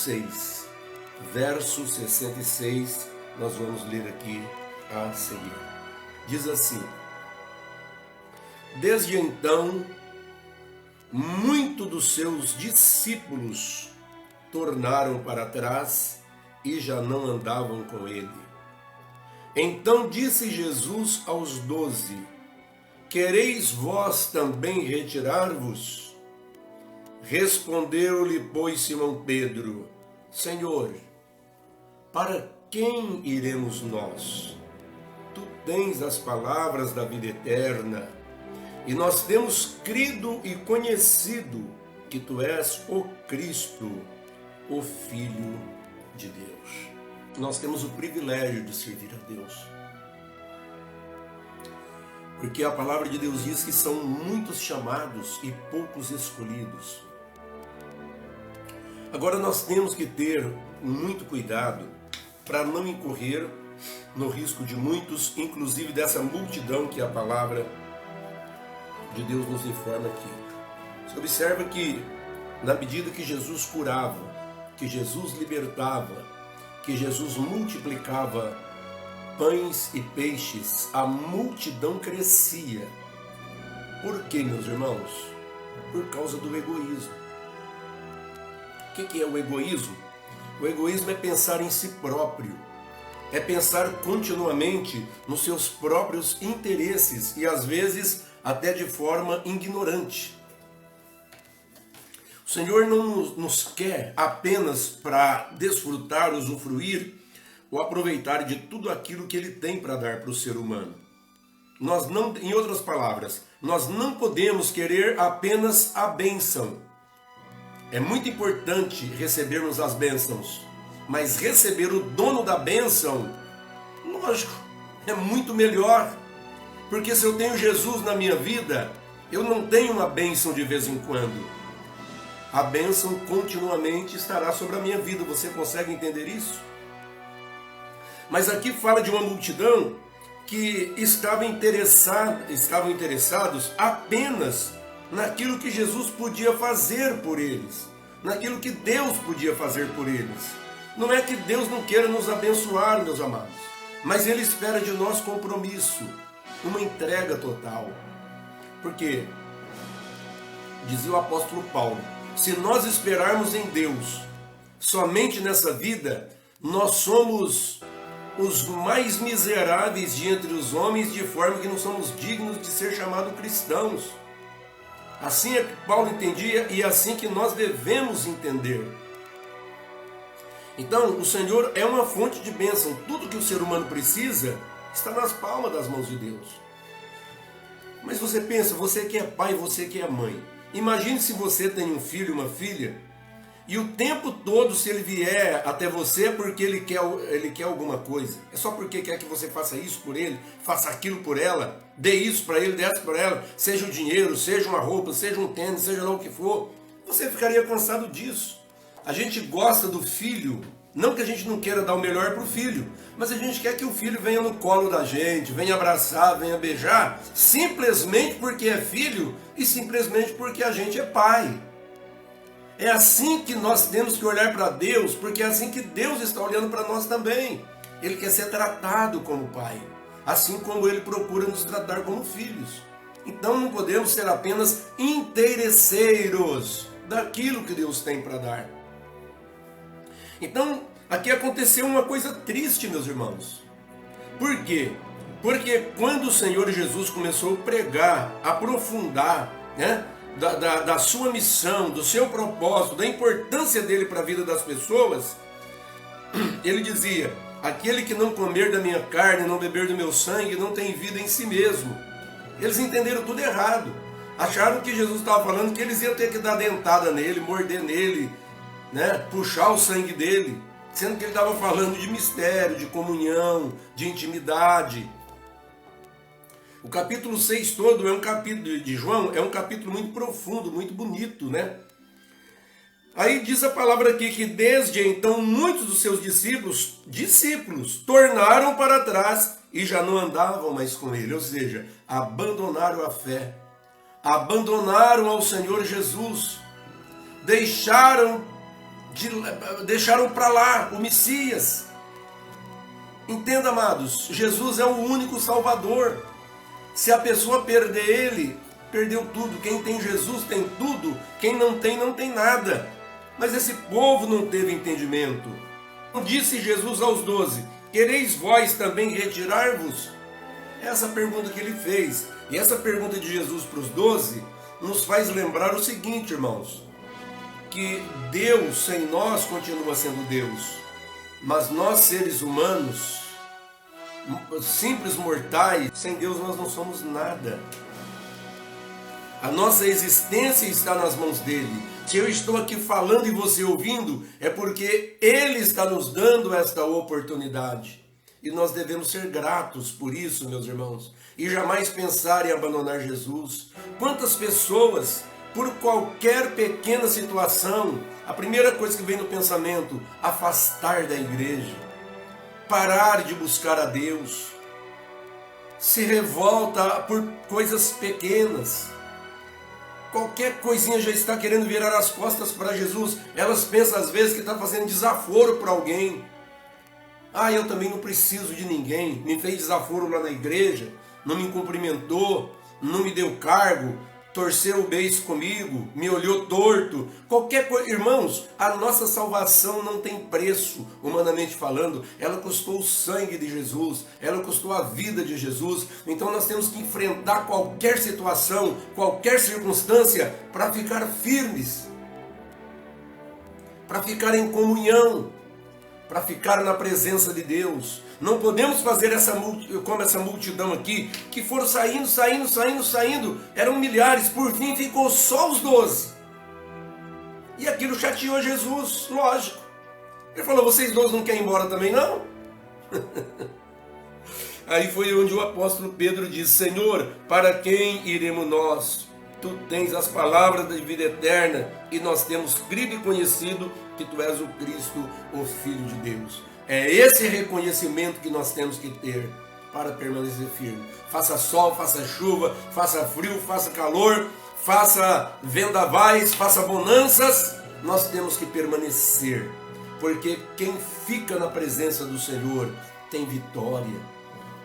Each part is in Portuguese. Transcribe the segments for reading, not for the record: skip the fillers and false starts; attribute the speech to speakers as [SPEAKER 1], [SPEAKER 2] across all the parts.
[SPEAKER 1] 6, verso 66, nós vamos ler aqui a seguir. Diz assim: Desde então, muitos dos seus discípulos tornaram para trás e já não andavam com ele. Então disse Jesus aos 12: Quereis vós também retirar-vos? Respondeu-lhe, pois, Simão Pedro: Senhor, para quem iremos nós? Tu tens as palavras da vida eterna, e nós temos crido e conhecido que tu és o Cristo, o Filho de Deus. Nós temos o privilégio de servir a Deus, porque a palavra de Deus diz que são muitos chamados e poucos escolhidos. Agora nós temos que ter muito cuidado para não incorrer no risco de muitos, inclusive dessa multidão que a palavra de Deus nos informa aqui. Você observa que na medida que Jesus curava, que Jesus libertava, que Jesus multiplicava pães e peixes, a multidão crescia. Por quê, meus irmãos? Por causa do egoísmo. O que é o egoísmo? O egoísmo é pensar em si próprio, é pensar continuamente nos seus próprios interesses e às vezes até de forma ignorante. O Senhor não nos quer apenas para desfrutar, usufruir ou aproveitar de tudo aquilo que Ele tem para dar para o ser humano. Nós não, em outras palavras, nós não podemos querer apenas a bênção. É muito importante recebermos as bênçãos, mas receber o dono da bênção, lógico, é muito melhor. Porque se eu tenho Jesus na minha vida, eu não tenho uma bênção de vez em quando. A bênção continuamente estará sobre a minha vida. Você consegue entender isso? Mas aqui fala de uma multidão que estavam interessados apenas naquilo que Jesus podia fazer por eles, naquilo que Deus podia fazer por eles. Não é que Deus não queira nos abençoar, meus amados, mas Ele espera de nós compromisso, uma entrega total. Porque, dizia o apóstolo Paulo, se nós esperarmos em Deus somente nessa vida, nós somos os mais miseráveis de entre os homens, de forma que não somos dignos de ser chamados cristãos. Assim é que Paulo entendia e é assim que nós devemos entender. Então, o Senhor é uma fonte de bênção. Tudo que o ser humano precisa está nas palmas das mãos de Deus. Mas você pensa, você que é pai, você que é mãe. Imagine se você tem um filho, uma filha, e o tempo todo, se ele vier até você, é porque ele quer alguma coisa. É só porque quer que você faça isso por ele, faça aquilo por ela, dê isso para ele, dê isso para ela, seja o dinheiro, seja uma roupa, seja um tênis, seja lá o que for. Você ficaria cansado disso. A gente gosta do filho, não que a gente não queira dar o melhor para o filho, mas a gente quer que o filho venha no colo da gente, venha abraçar, venha beijar, simplesmente porque é filho e simplesmente porque a gente é pai. É assim que nós temos que olhar para Deus, porque é assim que Deus está olhando para nós também. Ele quer ser tratado como pai, assim como Ele procura nos tratar como filhos. Então não podemos ser apenas interesseiros daquilo que Deus tem para dar. Então, aqui aconteceu uma coisa triste, meus irmãos. Por quê? Porque quando o Senhor Jesus começou a pregar, a aprofundar, da sua missão, do seu propósito, da importância dele para a vida das pessoas, ele dizia: aquele que não comer da minha carne, não beber do meu sangue, não tem vida em si mesmo. Eles entenderam tudo errado. Acharam que Jesus estava falando que eles iam ter que dar dentada nele, morder nele, puxar o sangue dele, sendo que ele estava falando de mistério, de comunhão, de intimidade. O capítulo 6 todo é um capítulo de João, é um capítulo muito profundo, muito bonito, Aí diz a palavra aqui que desde então muitos dos seus discípulos, tornaram para trás e já não andavam mais com ele, ou seja, abandonaram a fé, abandonaram ao Senhor Jesus, deixaram deixaram para lá o Messias. Entenda, amados, Jesus é o único Salvador. Se a pessoa perder Ele, perdeu tudo. Quem tem Jesus tem tudo, quem não tem, não tem nada. Mas esse povo não teve entendimento. Disse Jesus aos 12, quereis vós também retirar-vos? Essa pergunta que ele fez, e essa pergunta de Jesus para os 12, nos faz lembrar o seguinte, irmãos, que Deus sem nós continua sendo Deus, mas nós seres humanos, simples mortais, sem Deus nós não somos nada. A nossa existência está nas mãos dele. Se eu estou aqui falando e você ouvindo, é porque ele está nos dando esta oportunidade. E nós devemos ser gratos por isso, meus irmãos, e jamais pensar em abandonar Jesus. Quantas pessoas, por qualquer pequena situação, a primeira coisa que vem no pensamento, afastar da igreja, parar de buscar a Deus, se revolta por coisas pequenas. Qualquer coisinha já está querendo virar as costas para Jesus. Elas pensam às vezes que está fazendo desaforo para alguém. Ah, eu também não preciso de ninguém. Me fez desaforo lá na igreja, não me cumprimentou, não me deu cargo, torceu o beiço comigo, me olhou torto. Qualquer coisa, irmãos, a nossa salvação não tem preço, humanamente falando. Ela custou o sangue de Jesus, ela custou a vida de Jesus. Então nós temos que enfrentar qualquer situação, qualquer circunstância, para ficar firmes, para ficar em comunhão, para ficar na presença de Deus. Não podemos fazer como essa multidão aqui, que foram saindo, eram milhares, por fim ficou só os 12. E aquilo chateou Jesus, lógico. Ele falou, vocês 12 não querem ir embora também não? Aí foi onde o apóstolo Pedro disse, Senhor, para quem iremos nós? Tu tens as palavras da vida eterna, e nós temos crido e conhecido que Tu és o Cristo, o Filho de Deus. É esse reconhecimento que nós temos que ter para permanecer firme. Faça sol, faça chuva, faça frio, faça calor, faça vendavais, faça bonanças, nós temos que permanecer, porque quem fica na presença do Senhor tem vitória,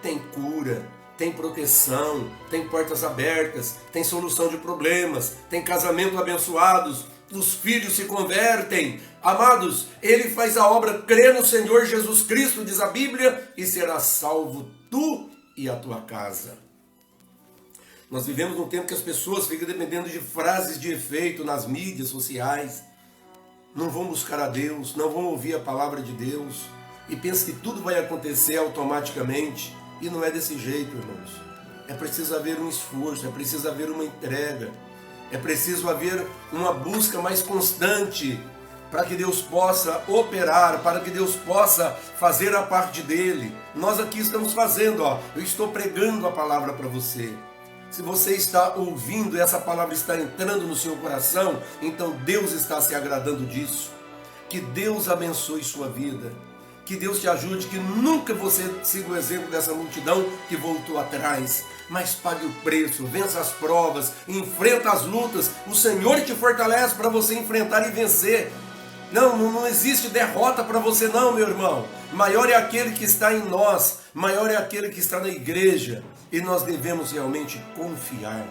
[SPEAKER 1] tem cura, tem proteção, tem portas abertas, tem solução de problemas, tem casamento abençoados, os filhos se convertem. Amados, ele faz a obra, crê no Senhor Jesus Cristo, diz a Bíblia, e será salvo tu e a tua casa. Nós vivemos num tempo que as pessoas ficam dependendo de frases de efeito nas mídias sociais, não vão buscar a Deus, não vão ouvir a palavra de Deus, e pensam que tudo vai acontecer automaticamente. E não é desse jeito, irmãos. É preciso haver um esforço, é preciso haver uma entrega, é preciso haver uma busca mais constante para que Deus possa operar, para que Deus possa fazer a parte dele. Nós aqui estamos fazendo, eu estou pregando a palavra para você. Se você está ouvindo e essa palavra está entrando no seu coração, então Deus está se agradando disso. Que Deus abençoe sua vida. Que Deus te ajude, que nunca você siga o exemplo dessa multidão que voltou atrás, mas pague o preço, vença as provas, enfrenta as lutas. O Senhor te fortalece para você enfrentar e vencer. Não existe derrota para você não, meu irmão. Maior é aquele que está em nós, maior é aquele que está na igreja. E nós devemos realmente confiar.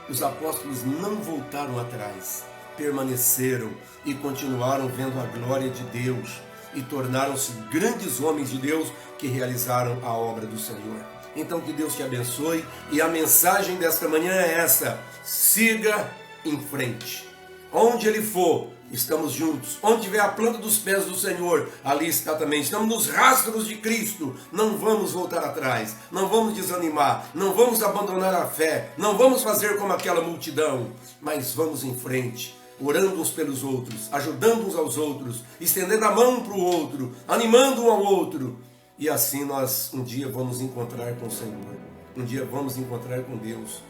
[SPEAKER 1] Os apóstolos não voltaram atrás, permaneceram e continuaram vendo a glória de Deus. E tornaram-se grandes homens de Deus que realizaram a obra do Senhor. Então que Deus te abençoe, e a mensagem desta manhã é essa: siga em frente. Onde Ele for, estamos juntos. Onde tiver a planta dos pés do Senhor, ali está também. Estamos nos rastros de Cristo. Não vamos voltar atrás, não vamos desanimar, não vamos abandonar a fé, não vamos fazer como aquela multidão, mas vamos em frente, orando uns pelos outros, ajudando uns aos outros, estendendo a mão para o outro, animando um ao outro. E assim nós um dia vamos encontrar com o Senhor, um dia vamos encontrar com Deus.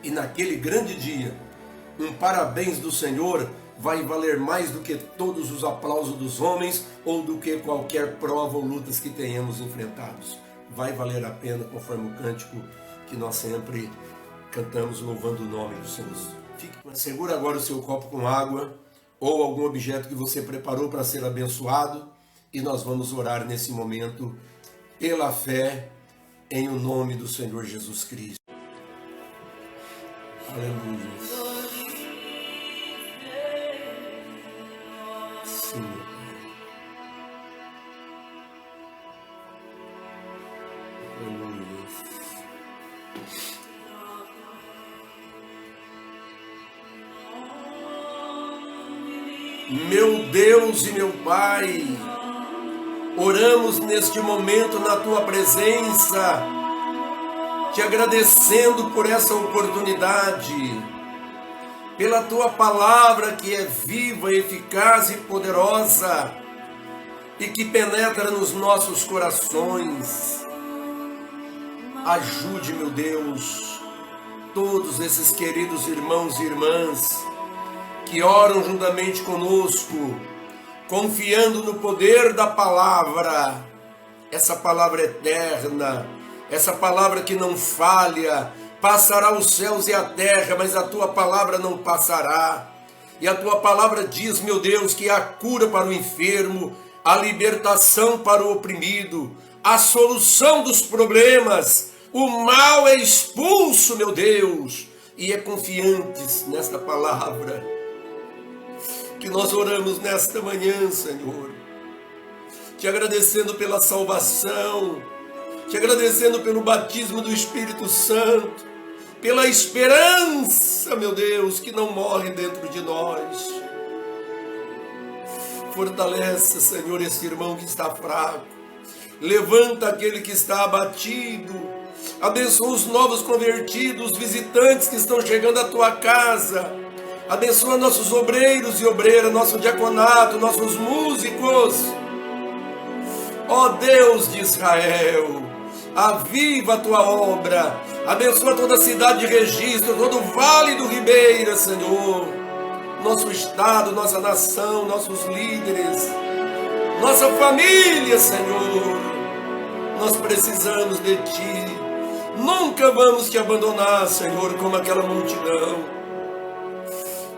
[SPEAKER 1] E naquele grande dia, um parabéns do Senhor vai valer mais do que todos os aplausos dos homens ou do que qualquer prova ou lutas que tenhamos enfrentados. Vai valer a pena, conforme o cântico que nós sempre cantamos louvando o nome do Senhor. Segura agora o seu copo com água, ou algum objeto que você preparou para ser abençoado, e nós vamos orar nesse momento pela fé em o nome do Senhor Jesus Cristo. Aleluia. Sim, meu Pai. Aleluia. Meu Deus e meu Pai, oramos neste momento na Tua presença, te agradecendo por essa oportunidade, pela Tua palavra que é viva, eficaz e poderosa e que penetra nos nossos corações. Ajude, meu Deus, todos esses queridos irmãos e irmãs que oram juntamente conosco, confiando no poder da palavra, essa palavra eterna, essa palavra que não falha, passará os céus e a terra, mas a tua palavra não passará. E a tua palavra diz, meu Deus, que há cura para o enfermo, a libertação para o oprimido, a solução dos problemas, o mal é expulso, meu Deus, e é confiantes nesta palavra que nós oramos nesta manhã, Senhor, te agradecendo pela salvação, te agradecendo pelo batismo do Espírito Santo, pela esperança, meu Deus, que não morre dentro de nós. Fortalece, Senhor, esse irmão que está fraco, levanta aquele que está abatido, abençoa os novos convertidos, os visitantes que estão chegando à tua casa. Abençoa nossos obreiros e obreiras, nosso diaconato, nossos músicos. Ó Deus de Israel, aviva a tua obra. Abençoa toda a cidade de Registro, todo o Vale do Ribeira, Senhor. Nosso estado, nossa nação, nossos líderes, nossa família, Senhor. Nós precisamos de Ti. Nunca vamos Te abandonar, Senhor, como aquela multidão.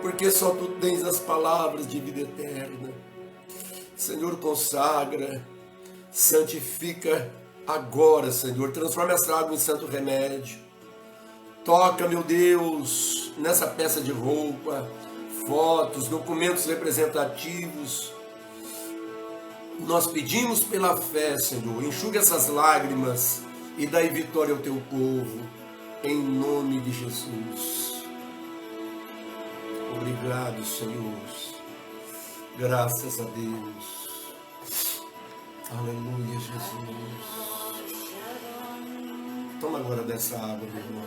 [SPEAKER 1] Porque só Tu tens as palavras de vida eterna. Senhor, consagra, santifica agora, Senhor. Transforma essa água em santo remédio. Toca, meu Deus, nessa peça de roupa, fotos, documentos representativos. Nós pedimos pela fé, Senhor, enxuga essas lágrimas e dai vitória ao Teu povo, em nome de Jesus. Obrigado, Senhor. Graças a Deus. Aleluia, Jesus. Toma agora dessa água, meu irmão.